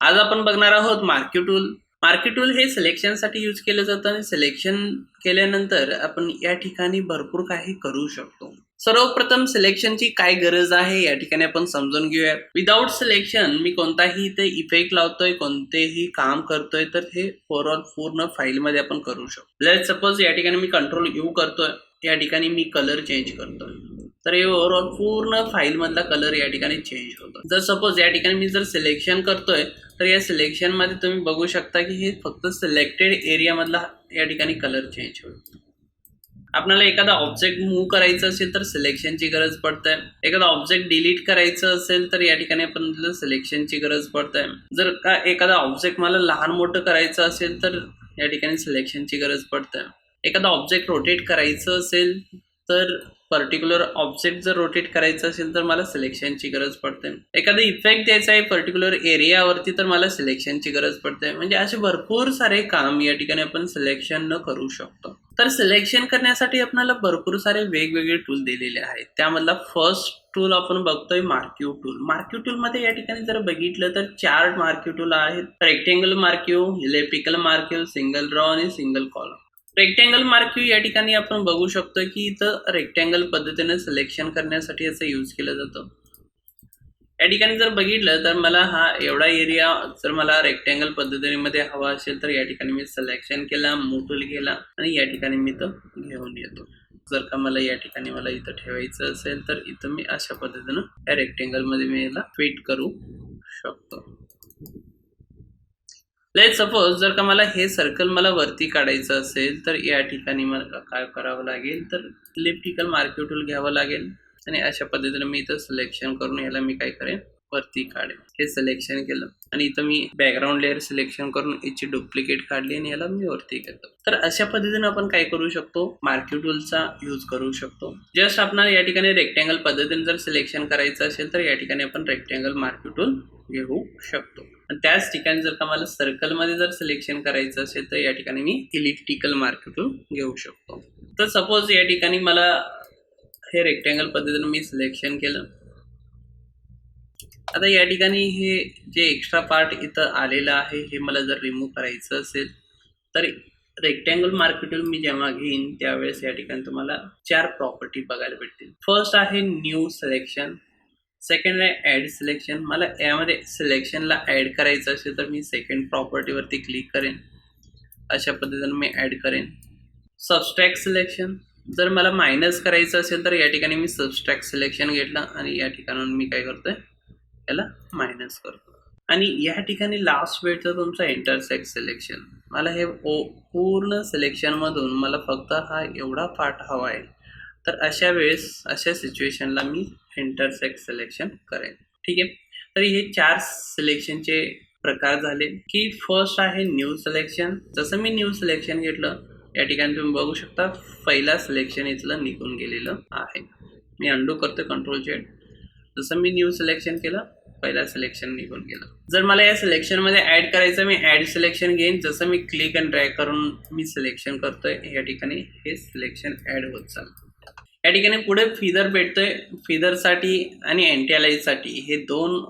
आज आपण बघणार आहोत मार्क्यू टूल. मार्क्यू टूल हे सिलेक्शनसाठी यूज केलं जातं आणि सिलेक्शन केल्यानंतर आपण या ठिकाणी भरपूर काही करू शकतो. सर्वप्रथम सिलेक्शनची काय गरज आहे या ठिकाणी आपण समजून घेऊया. विदाउट सिलेक्शन मी कोणताही इथे इफेक्ट लावतोय, कोणतेही काम करतोय तर हे ओव्हरऑल पूर्ण फाईलमध्ये आपण करू शकतो. लेट सपोज या ठिकाणी मी कंट्रोल यू करतोय, या ठिकाणी मी कलर चेंज करतोय, तर हे ओव्हरऑल पूर्ण फाईल मधला कलर या ठिकाणी चेंज होतो. जर सपोज या ठिकाणी मी जर सिलेक्शन करतोय तर या सिलेक्शन मध्ये तुम्ही बघू शकता की हे फक्त सिलेक्टेड एरिया मधला या ठिकाणी कलर चेंज होतो. आपल्याला एखादा ऑब्जेक्ट मूव्ह करायचं असेल तर सिलेक्शनची गरज पडते. एखादा ऑब्जेक्ट डिलीट करायचं असेल तर या ठिकाणी आपण सिलेक्शनची गरज पडते. जर का एखादा ऑब्जेक्ट मला लहान मोठं करायचं असेल तर या ठिकाणी सिलेक्शनची गरज पडते. एखादा ऑब्जेक्ट रोटेट करायचं असेल तर पर्टिक्युलर ऑब्जेक्ट जर रोटेट करायचं असेल तर मला सिलेक्शनची गरज पडते. एखादा इफेक्ट द्यायचा आहे पर्टिक्युलर एरियावरती तर मला सिलेक्शनची गरज पडते. म्हणजे असे भरपूर सारे काम या ठिकाणी आपण सिलेक्शन न करू शकतो. तर सिलेक्शन करण्यासाठी आपल्याला भरपूर सारे वेगवेगळे टूल दिलेले आहेत. त्यामधला फर्स्ट टूल आपण बघतोय मार्क्यू टूल. मार्क्यू टूल मध्ये या ठिकाणी जर बघितलं तर 4 मार्क्यू टूल आहेत. Rectangle marquee, elliptical marquee, single raw आणि सिंगल कॉलम. रेक्टेंगल मार्क्यू या ठिकाणी आपण बघू शकतो की इथं रेक्टेंगल पद्धतीने सिलेक्शन करण्यासाठी याचं यूज केलं जातं. या ठिकाणी जर बघितलं तर मला हा एवढा एरिया जर मला रेक्टेंगल पद्धतीमध्ये हवा असेल तर या ठिकाणी मी सिलेक्शन केला, मूव टूल केला आणि या ठिकाणी मी तो घेऊन येतो. जर का मला या ठिकाणी मला इथं ठेवायचं असेल तर इथं मी अशा पद्धतीनं या रेक्टेंगल मध्ये मी याला फिट करू शकतो. लेट सपोज जर का मला हे सर्कल मला वरती काढायचं असेल तर या ठिकाणी मला काय करावं लागेल तर इलेप्टिकल मार्क्यू टूल घ्यावं लागेल आणि अशा पद्धतीने मी इथं सिलेक्शन करून याला मी काय करेन वरती काढेन. हे सिलेक्शन केलं आणि इथं मी बॅकग्राऊंड लेअर सिलेक्शन करून याची डुप्लिकेट काढली आणि याला मी वरती घेतो. तर अशा पद्धतीने आपण काय करू शकतो, मार्क्यू टूलचा यूज करू शकतो. जस्ट आपल्याला या ठिकाणी रेक्टेंगल पद्धतीने जर सिलेक्शन करायचं असेल तर या ठिकाणी आपण रेक्टेंगल मार्क्यू टूल घेऊ शकतो. आणि त्याच ठिकाणी जर का मला सर्कल मध्ये जर सिलेक्शन करायचं असेल तर या ठिकाणी मी इलिप्टिकल मार्क्यू टूल घेऊ शकतो. तर सपोज या ठिकाणी मला हे रेक्टेंगल पद्धतीने मी सिलेक्शन केलं. आता या ठिकाणी हे जे एक्स्ट्रा पार्ट इथं आलेलं आहे हे मला जर रिमूव्ह करायचं असेल तर रेक्टेंगल मार्क्यू टूल मी जेव्हा घेईन त्यावेळेस या ठिकाणी तुम्हाला 4 प्रॉपर्टी बघायला भेटतील. फर्स्ट आहे न्यू सिलेक्शन, सेकंड आहे ॲड सिलेक्शन. मला यामध्ये सिलेक्शनला ॲड करायचं असेल तर मी सेकंड प्रॉपर्टीवरती क्लिक करेन, अशा पद्धतीने मी ॲड करेन. सबस्ट्रॅक्ट सिलेक्शन, जर मला मायनस करायचं असेल तर या ठिकाणी मी सबस्ट्रॅक्ट सिलेक्शन घेतलं आणि या ठिकाणाहून मी काय करतोय याला मायनस करतो. आणि या ठिकाणी लास्ट वेळचं तुमचं इंटरसेक्ट सिलेक्शन. मला हे पूर्ण सिलेक्शनमधून मला फक्त हा एवढा पार्ट हवा आहे तर अशा वेळेस अशा सिच्युएशनला मी इंटरसेक्ट सिलेक्शन करेन. ठीक आहे. तर हे 4 सिलेक्शनचे प्रकार झाले की फर्स्ट आहे न्यू सिलेक्शन. जसं मी न्यू सिलेक्शन घेतलं या ठिकाणी तुम्ही बघू शकता पहिला सिलेक्शन इथलं निघून गेलेलं आहे. मी अंडू करतो कंट्रोल Z. जसं मी न्यू सिलेक्शन केलं पहिला सिलेक्शन निघून गेलं. जर मला या सिलेक्शनमध्ये ॲड करायचं मी ॲड सिलेक्शन घेईन. जसं मी क्लिक अँड ड्रॅग करून मी सिलेक्शन करतोय या ठिकाणी हे सिलेक्शन ॲड होत चालतं. या ठिकाणी पुढे फिदर भेटतोय. फिदरसाठी आणि अँटी हे 2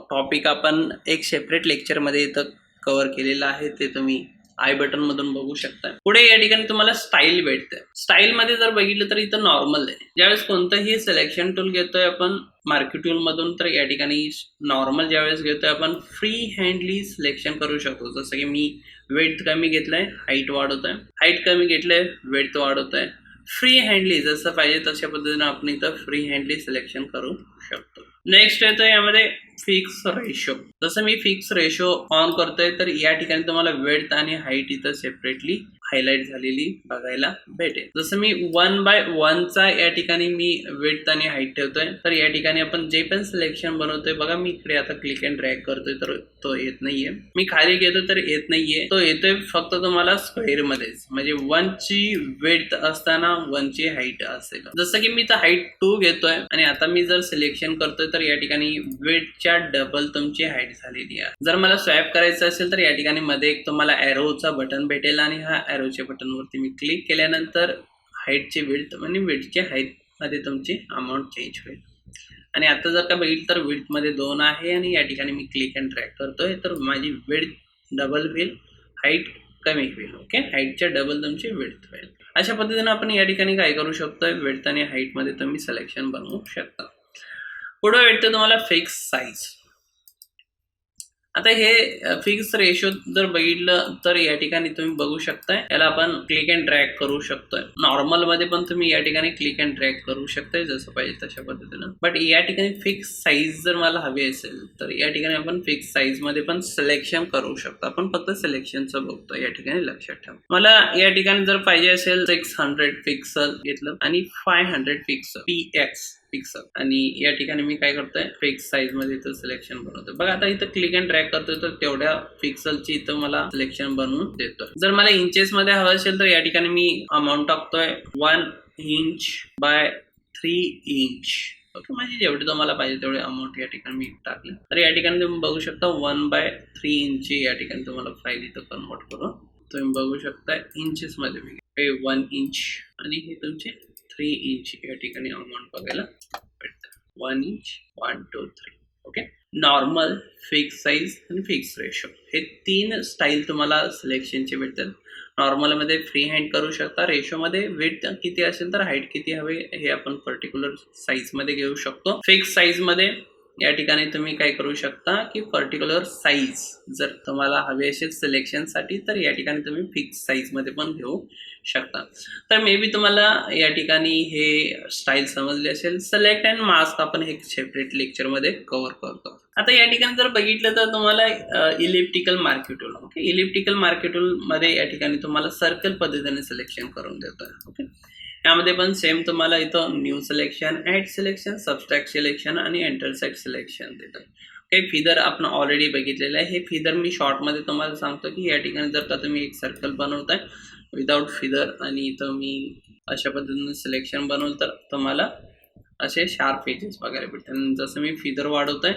टॉपिक आपण एक सेपरेट लेक्चरमध्ये इथं कव्हर केलेलं आहे, ते तुम्ही आय बटन मधून बघू शकता. पुढे या ठिकाणी तुम्हाला स्टाईल भेटते. स्टाईल मध्ये जर बघितलं तर इथं नॉर्मल आहे. ज्यावेळेस कोणतंही सिलेक्शन टूल घेतोय आपण मार्क्यू टूल मधून तर या ठिकाणी नॉर्मल ज्यावेळेस घेतोय आपण फ्री हँडली सिलेक्शन करू शकतो. जसं की मी वेट कमी घेतलंय, हाईट वाढवतोय, हाईट कमी घेतलंय, वेट वाढवतोय. फ्री हँडली जसं पाहिजे तशा पद्धतीने आपण इथं फ्री हँडली सिलेक्शन करू शकतो. नेक्स्ट येतो यामध्ये फिक्स रेशो. जसं मी फिक्स रेशो ऑन करतोय तर या ठिकाणी तुम्हाला वेड्थ आणि हाईट इथं सेपरेटली हायलाइट झालेली बघायला भेटेल. जसं मी 1/1चा या ठिकाणी मी वेड्थ आणि हाईट ठेवतोय तर या ठिकाणी आपण जे पण सिलेक्शन बनवतोय बघा मी इकडे आता क्लिक अँड ड्रॅग करतोय तर तो येत नाहीये. मी खाली घेतो तर येत नाहीये. तो येतोय फक्त तुम्हाला स्क्वेअर मध्येच, म्हणजे 1ची वेड्थ असताना 1ची हाईट असेल. जसं की मी तर हाईट 2 घेतोय आणि आता मी जर सिलेक्शन करतोय तर या ठिकाणी वेड्थच्या डबल तुमची हाईट झालेली आहे. जर मला स्वॅप करायचं असेल तर या ठिकाणी मध्ये एक तुम्हाला ॲरोचा बटन भेटेल आणि हा ॲरोच्या बटनवरती मी क्लिक केल्यानंतर हाईटची विड्थ आणि विड्थची हाईट मध्ये तुमची अमाऊंट चेंज होईल. आणि आता जर का बघितलं तर विड्थमध्ये 2 आहे आणि या ठिकाणी मी क्लिक अँड ड्रॅग करतोय तर माझी विड्थ डबल होईल, हाईट कमी होईल. ओके, हाईटच्या डबल तुमची विड्थ होईल. अशा पद्धतीने आपण या ठिकाणी काय करू शकतो, विड्थ आणि हाईटमध्ये तुम्ही सिलेक्शन बनवू शकता. पुढे भेटते तुम्हाला फिक्स साईज. आता हे फिक्स रेशो जर बघितलं तर या ठिकाणी तुम्ही बघू शकताय, याला आपण क्लिक अँड ड्रॅग करू शकतोय. नॉर्मल मध्ये पण तुम्ही या ठिकाणी क्लिक अँड ड्रॅग करू शकताय जसं पाहिजे तशा पद्धतीनं. बट या ठिकाणी फिक्स साईज जर मला हवी असेल तर या ठिकाणी आपण फिक्स साईज मध्ये पण सिलेक्शन करू शकतो. आपण फक्त सिलेक्शनचं बघतो या ठिकाणी, लक्षात ठेवा. मला या ठिकाणी जर पाहिजे असेल 600 पिक्सल घेतलं आणि 500 पिक्सल px पिक्सल, आणि या ठिकाणी मी काय करतोय, फिक्स साईज मध्ये इथं सिलेक्शन बनवतोय. बघा आता इथं क्लिक अँड ड्रॅग करतोय तर तेवढ्या पिक्सलची इथं मला सिलेक्शन बनवून देतोय. जर मला इंचेस मध्ये हवं असेल तर या ठिकाणी मी अमाऊंट टाकतोय 1 इंच बाय 3 इंच. ओके, म्हणजे जेवढे तुम्हाला पाहिजे तेवढे अमाऊंट या ठिकाणी मी टाकले. तर या ठिकाणी तुम्ही बघू शकता 1/3 इंच या ठिकाणी तुम्हाला फाईल इथं कन्वर्ट करून तुम्ही बघू शकता इंचेस मध्ये. हे 1 इंच आणि हे तुमचे 3 इंच या ठिकाणी अमाऊंट बघायला भेटतं. 1 inch 1 2 3. Okay, normal, fix size आणि फिक्स रेशो हे 3 स्टाईल तुम्हाला सिलेक्शनचे भेटतात. नॉर्मलमध्ये फ्री हँड करू शकता, रेशोमध्ये विड्थ किती असेल तर हाईट किती हवे हे आपण पर्टिक्युलर साईजमध्ये घेऊ शकतो. फिक्स साईजमध्ये या ठिकाणी तुम्ही काय करू शकता की पर्टिक्युलर साईज जर तुम्हाला हवे असेल सिलेक्शनसाठी तर या ठिकाणी तुम्ही फिक्स साईजमध्ये पण घेऊ शकता. तर मे बी तुम्हाला या ठिकाणी हे स्टाईल समजली असेल. सिलेक्ट अँड मास्क आपण हे सेपरेट लेक्चरमध्ये कव्हर करतो. आता या ठिकाणी जर बघितलं तर तुम्हाला elliptical marquee tool. Okay, elliptical marquee tool मध्ये या ठिकाणी तुम्हाला सर्कल पद्धतीने सिलेक्शन करून देतोय. ओके, यामध्ये पण सेम तुम्हाला इथं new selection, add selection, subtract selection आणि इंटरसेक्ट सिलेक्शन देतोय. काही फिदर आपण ऑलरेडी बघितलेलं आहे. हे फिदर मी शॉर्टमध्ये तुम्हाला सांगतो की या ठिकाणी जर का तुम्ही एक सर्कल बनवताय विदाउट फिदर आणि इथं मी अशा पद्धतीने सिलेक्शन बनवलं तर तुम्हाला असे शार्प एजेस वगैरे भेटतात. जसं मी फिदर वाढवतोय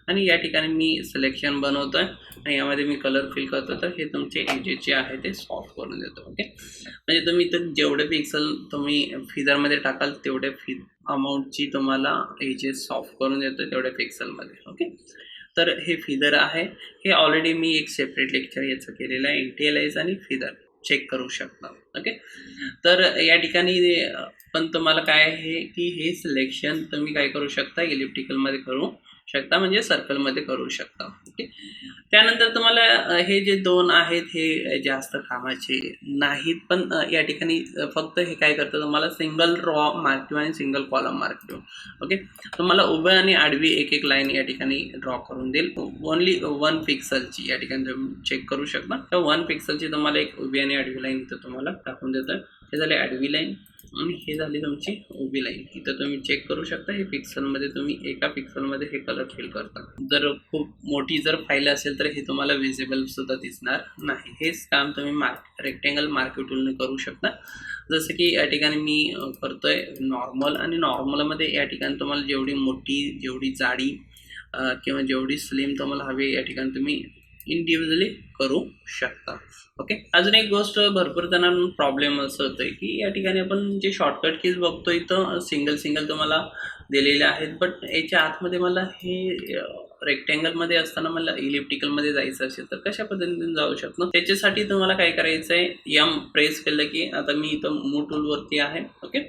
आणि या ठिकाणी मी सिलेक्शन बनवतोय आणि यामध्ये मी कलर फिल करतो तर हे तुमचे एजेस जे आहे ते सॉफ्ट करून देतो. ओके, म्हणजे तुम्ही इथं जेवढे पिक्सल तुम्ही फिदरमध्ये टाकाल तेवढे अमाऊंटची तुम्हाला एजेस सॉफ्ट करून देतो तेवढ्या पिक्सलमध्ये. ओके, तर हे फिदर आहे. हे ऑलरेडी मी एक सेपरेट लेक्चर याचं केलेलं आहे, इंटिअलाइज आणि फिदर चेक करू शकता. ओके, तर या ठिकाणी पण तुम्हाला काय आहे की हे सिलेक्शन तुम्ही काय करू शकता, इलिप्टिकलमध्ये करू शकता, म्हणजे सर्कलमध्ये करू शकता. ओके, त्यानंतर तुम्हाला हे जे 2 आहेत हे जास्त कामाचे नाहीत, पण या ठिकाणी फक्त हे काय करतं तुम्हाला सिंगल रॉ मार्किंग आणि सिंगल कॉलम मार्किंग. ओके, तुम्हाला उभं आणि आडवी एक एक लाईन या ठिकाणी ड्रॉ करून देईल. ओनली 1 पिक्सलची या ठिकाणी तुम्ही चेक करू शकता. तर 1 पिक्सलची तुम्हाला एक उभी आणि आडवी लाईन इथं तुम्हाला टाकून देतं. हे झाले आडवी लाईन आणि हे झाली तुमची उभी लाईन. इथं तुम्ही चेक करू शकता. हे पिक्सलमध्ये तुम्ही एका पिक्सलमध्ये हे कलर फिल करता. जर खूप मोठी जर फाईल असेल तर हे तुम्हाला विजिबल सुद्धा दिसणार नाही. हेच काम तुम्ही रेक्टेंगल मार्की टूलने करू शकता. जसं की या ठिकाणी मी करतोय नॉर्मल, आणि नॉर्मलमध्ये या ठिकाणी तुम्हाला जेवढी मोठी, जेवढी जाडी किंवा जेवढी स्लिम तुम्हाला हवी या ठिकाणी तुम्ही इंडिव्हिज्युअली करू शकता. ओके, अजून एक गोष्ट भरपूर जणांना प्रॉब्लेम असं होतोय की या ठिकाणी आपण जे शॉर्टकट कीज बघतो इथं सिंगल तुम्हाला दिलेले आहेत, बट याच्या आतमध्ये मला हे रेक्टेंगलमध्ये असताना मला इलिप्टिकलमध्ये जायचं असेल तर कशा पद्धतीने जाऊ शकतो. त्याच्यासाठी तुम्हाला काय करायचं आहे, एम प्रेस केलं की आता मी इथं मूव टूलवरती आहे. ओके,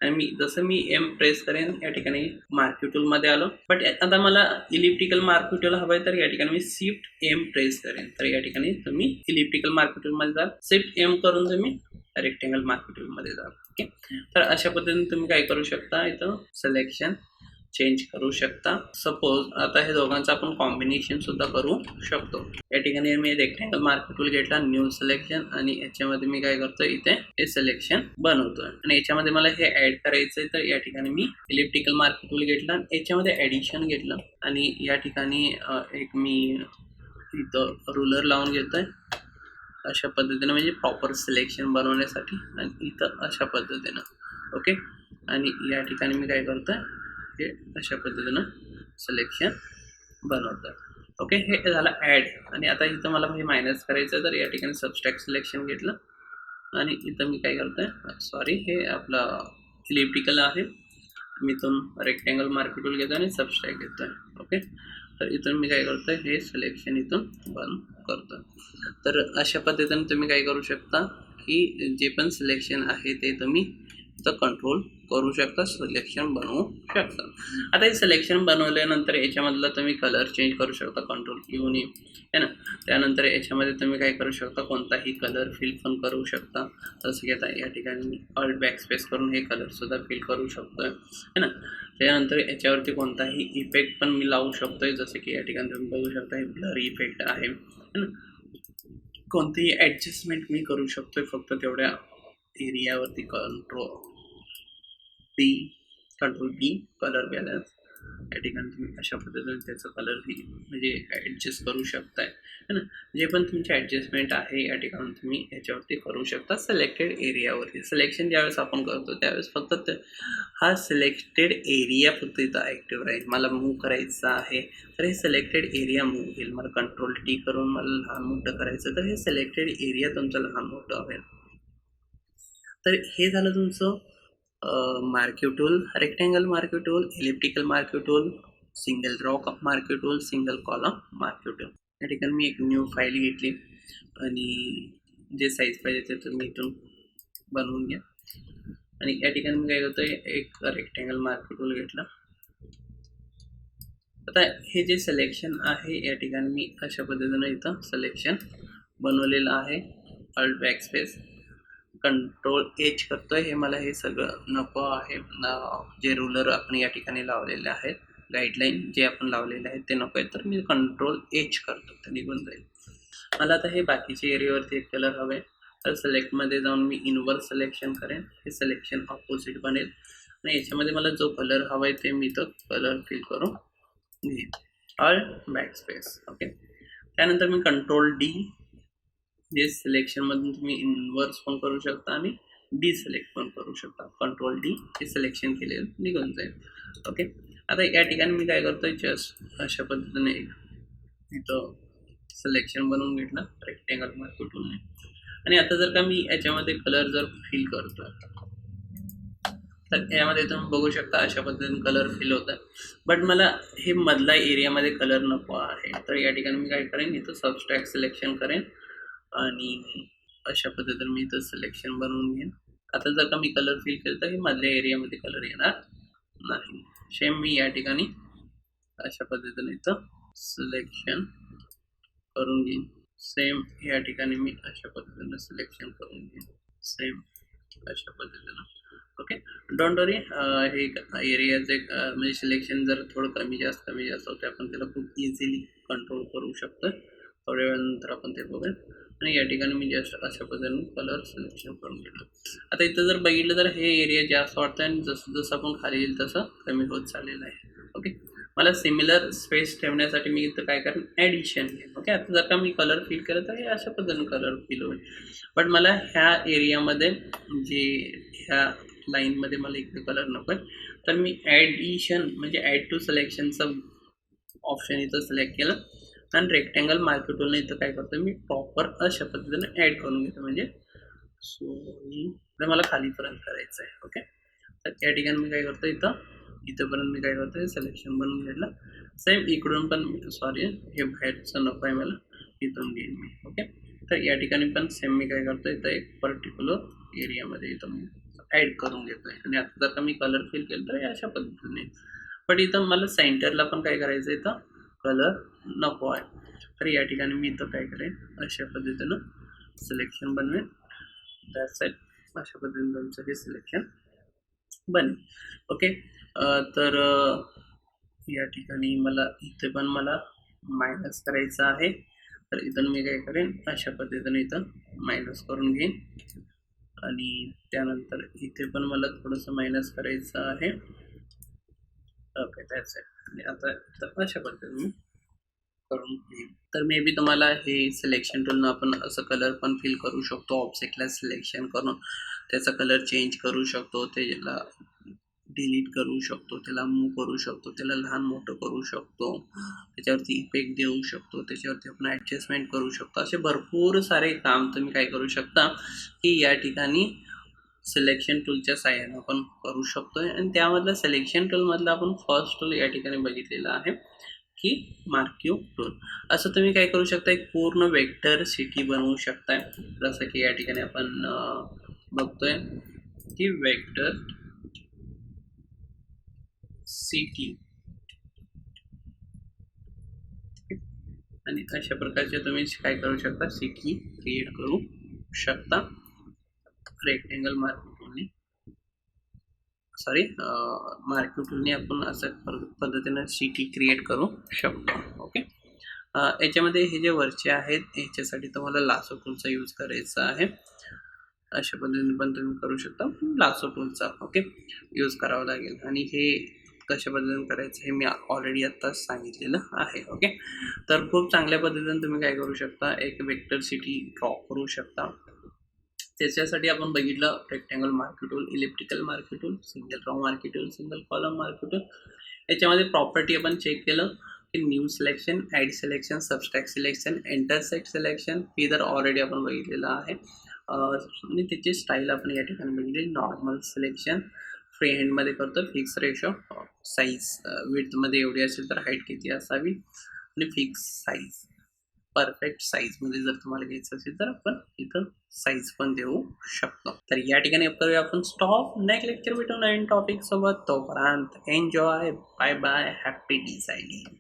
आणि जसं मी एम प्रेस करेन या ठिकाणी मार्की टूलमध्ये आलो. बट आता मला इलिप्टिकल मार्की टूल हवं आहे तर या ठिकाणी मी शिफ्ट एम प्रेस करेन तर या ठिकाणी तुम्ही इलिप्टिकल मार्की टूलमध्ये जाल. शिफ्ट एम करून तुम्ही रेक्टेंगल मार्की टूलमध्ये जाल. ओके, तर अशा पद्धतीने तुम्ही काय करू शकता, इथं सिलेक्शन चेंज करू शकता. सपोज आता हे दोघांचं आपण कॉम्बिनेशन सुद्धा करू शकतो. या ठिकाणी मी रेक्टेंगल मार्की टूल घेतला, न्यू सिलेक्शन, आणि याच्यामध्ये मी काय करतो, इथे हे सिलेक्शन बनवतोय आणि याच्यामध्ये मला हे ऍड करायचंय तर या ठिकाणी मी इलिप्टिकल मार्की टूल घेतला, याच्यामध्ये ऍडिशन घेतलं आणि या ठिकाणी एक मी इथं रुलर लावून घेतोय अशा पद्धतीने, म्हणजे प्रॉपर सिलेक्शन बनवण्यासाठी. आणि इथं अशा पद्धतीनं. ओके, आणि या ठिकाणी मी काय करतोय, हे अशा पद्धतीनं सिलेक्शन बनवतं. ओके, हे झालं ॲड. आणि आता इथं मला हे मायनस करायचं तर या ठिकाणी सबस्ट्रॅक्ट सिलेक्शन घेतलं आणि इथं मी काय करतोय, सॉरी हे आपलं इलिप्टिकल आहे मी इथून रेक्टँगल मार्की टूल घेतो आणि सबस्ट्रॅक्ट घेतो आहे. ओके, तर इथून मी काय करतो आहे, हे सिलेक्शन इथून बंद करतो. तर अशा पद्धतीने तुम्ही काय करू शकता की जे पण सिलेक्शन आहे ते तुम्ही इथं कंट्रोल करू शकता, सिलेक्शन बनवू शकता. आता हे सिलेक्शन बनवल्यानंतर याच्यामधला तुम्ही कलर चेंज करू शकता कंट्रोल घेऊन आहे ना. त्यानंतर याच्यामध्ये तुम्ही काय करू शकता, कोणताही कलर फिल पण करू शकता. जसं की आता या ठिकाणी मी ऑल्ट बॅकस्पेस करून हे कलरसुद्धा फिल करू शकतो आहे ना. त्यानंतर याच्यावरती कोणताही इफेक्ट पण मी लावू शकतो आहे. जसं की या ठिकाणी तुम्ही बघू शकता हे ब्लर इफेक्ट आहे ना. कोणतेही ॲडजस्टमेंट मी करू शकतो आहे फक्त तेवढ्या एरियावरती. कंट्रोल बी कलर बॅलन्स, या ठिकाणी तुम्ही अशा पद्धतीने त्याचा कलर म्हणजे ॲडजस्ट करू शकताय है ना. जे पण तुमचे ॲडजस्टमेंट आहे या ठिकाणी तुम्ही याच्यावरती करू शकता. सिलेक्टेड एरियावरती सिलेक्शन ज्यावेळेस आपण करतो त्यावेळेस फक्त हा सिलेक्टेड एरिया फक्त इथं ॲक्टिव्ह राहील. मला मूव्ह करायचं आहे तर हे सिलेक्टेड एरिया मूव्ह होईल. मला कंट्रोल टी करून मला लहान मोठं करायचं तर हे सिलेक्टेड एरिया तुमचं लहान मोठं होईल. तर हे झालं तुमचं marquee tool, rectangle marquee tool, elliptical marquee tool, single rock marquee tool, single column marquee tool. या ठिकाणी मी एक न्यू फाईल घेतली आणि जे साईज पाहिजे ते तुम्ही इथून बनवून घ्या. आणि या ठिकाणी मी काय करतोय, एक रेक्टँगल मार्क्यू टूल घेतला. आता हे जे सिलेक्शन आहे या ठिकाणी मी अशा पद्धतीनं इथं सिलेक्शन बनवलेलं आहे. अल्ट बॅकस्पेस कंट्रोल एच करतोय. हे मला हे सगळं नको आहे. जे रूलर आपण या ठिकाणी लावलेले आहेत, गाईडलाईन जे आपण लावलेले आहेत ते नको आहे, तर मी कंट्रोल एच करतो तर निघून जाईल. मला आता हे बाकीचे एरियावरती एक कलर हवे, तर सिलेक्टमध्ये जाऊन मी इनवर सिलेक्शन करेन. हे सिलेक्शन ऑपोजिट बनेल आणि याच्यामध्ये मला जो कलर हवा आहे ते मी तो कलर फिल करून घेईन. Alt backspace. ओके, त्यानंतर मी कंट्रोल डी, जे सिलेक्शनमधून तुम्ही इनवर्स पण करू शकता आणि डिसिलेक्ट पण करू शकता. कंट्रोल डी हे सिलेक्शन केलेलं निघून जाईल. ओके, आता या ठिकाणी मी काय करतोय, जस्ट अशा पद्धतीने इथं सिलेक्शन बनवून घेतलं रेक्टँगल मार्क्यू टूलने. आणि आता जर का मी याच्यामध्ये कलर जर फिल करतोय तर यामध्ये तुम्ही बघू शकता अशा पद्धतीने कलर फिल होतं. बट मला हे मधला एरियामध्ये कलर नको आहे, तर या ठिकाणी मी काय करेन, इथं सबस्ट्रॅक्ट सिलेक्शन करेन आणि अशा पद्धतीने मी इथं सिलेक्शन बनवून घेईन. आता जर का मी कलर फिल केलं तर हे मधल्या एरियामध्ये कलर येणार नाही. सेम मी या ठिकाणी अशा पद्धतीने इथं सिलेक्शन करून घेईन. सेम या ठिकाणी मी अशा पद्धतीने सिलेक्शन करून घेईन. सेम अशा पद्धतीनं. ओके, डोंट वरी. हे एरियाचे म्हणजे सिलेक्शन जर थोडं कमी जास्त होते, आपण त्याला खूप इझिली कंट्रोल करू शकतो. थोड्या वेळानंतर आपण ते बघूया. आणि या ठिकाणी मी जस्ट अशा पद्धतीने कलर सिलेक्शन करून घेतलं. आता इथं जर बघितलं तर हे एरिया जास्त वाटतं आणि जसं जसं आपण खाली येईल तसं कमी होत चाललेलं आहे. ओके, मला सिमिलर स्पेस ठेवण्यासाठी मी इथं काय करेन, ॲडिशन घेईन. ओके, आता जर का मी कलर फिल केलं तर हे अशा पद्धतीने कलर फिल होईल. बट मला ह्या एरियामध्ये जे ह्या लाईनमध्ये मला इकडे कलर नको आहे, तर मी ॲडिशन म्हणजे ॲड टू सिलेक्शनचं ऑप्शन इथं सिलेक्ट केलं आणि रेक्टँगल मार्क्यू टूलने इथं काय करतो, मी प्रॉपर अशा पद्धतीने ॲड करून घेतो. म्हणजे मला खालीपर्यंत करायचं आहे. ओके, तर या ठिकाणी मी काय करतो, इथंपर्यंत मी काय करतो, हे सिलेक्शन बनवून घेतलं. सेम इकडून पण सॉरी, हे बाहेरचं नको आहे मला, इथून घेईन मी. ओके, तर या ठिकाणी पण सेम मी काय करतो, इथं एक पर्टिक्युलर एरियामध्ये इथं मी ॲड करून घेतो आहे. आणि आता जर का मी कलर फिल केलं तर अशा पद्धतीने. बट इथं मला सेंटरला पण काय करायचं, इथं कलर नको आहे, तर या ठिकाणी मी इथं काय करेन, अशा पद्धतीनं सिलेक्शन बनवेन. That's it. अशा पद्धतीने तुमचं हे सिलेक्शन बनेल. ओके, तर या ठिकाणी मला इथे पण मला मायनस करायचं आहे, तर इथून मी काय करेन, अशा पद्धतीने इथं मायनस करून घेईन. आणि त्यानंतर इथे पण मला थोडंसं मायनस करायचं आहे. Okay, that's it. आणि आता अशा पद्धतीने करून घेईन. तर मे बी तुम्हाला हे सिलेक्शन टूलनं आपण असं कलर पण फिल करू शकतो. ऑब्जेक्टला सिलेक्शन करून त्याचा कलर चेंज करू शकतो, त्याला डिलीट करू शकतो, त्याला मूव्ह करू शकतो, त्याला लहान मोठं करू शकतो, त्याच्यावरती इफेक्ट देऊ शकतो, त्याच्यावरती आपण ॲडजस्टमेंट करू शकतो. असे भरपूर सारे काम तुम्ही काय करू शकता की या ठिकाणी सिलेक्शन टूलच्या साहाय्याने आपण करू शकतोय. आणि त्यामधलं सिलेक्शन टूलमधलं आपण फर्स्ट टूल या ठिकाणी बघितलेलं आहे की मार्क्यू टूल. असं तुम्ही काय करू शकता, एक पूर्ण वेक्टर सिटी बनवू शकताय. जसं की या ठिकाणी आपण बघतोय की वेक्टर सिटी, आणि अशा प्रकारचे तुम्ही काय करू शकता, सिटी क्रिएट करू शकता रेक्टेंगल मार्क्यू टूलने. सॉरी, मार्क्यू टूलने आपण असं पद्धतीने सिटी क्रिएट करू शकतो. ओके. याच्यामध्ये हे जे वरचे आहेत याच्यासाठी तुम्हाला लासो टूलचा यूज करायचा आहे. अशा पद्धतीने पण तुम्ही करू शकता, लासो टूलचा ओके यूज करावा लागेल. आणि हे कशा पद्धतीने करायचं हे मी ऑलरेडी आत्ताच सांगितलेलं आहे. ओके. तर खूप चांगल्या पद्धतीने तुम्ही काय करू शकता, एक वेक्टर सिटी ड्रॉ करू शकता. त्याच्यासाठी आपण बघितलं rectangle marquee tool, elliptical marquee tool, single row marquee tool, single column marquee tool. याच्यामध्ये प्रॉपर्टी आपण चेक केलं की new selection, add selection, subtract selection, intersect selection, feather already आपण बघितलेलं आहे. आणि त्याची स्टाईल आपण या ठिकाणी बघितली. नॉर्मल सिलेक्शन, फ्री हँडमध्ये करतो, फिक्स रेशो, साईज विड्थमध्ये एवढी असेल तर हाईट किती असावी, आणि फिक्स साईज, परफेक्ट साईजमध्ये जर तुम्हाला घ्यायचं असेल तर आपण इथं साईज पण देऊ शकतो. तर या ठिकाणी करूया आपण स्टॉप. नेक्स्ट लेक्चर भेटू नवीन टॉपिक सोबत. तोपर्यंत enjoy. Bye bye. Happy designing.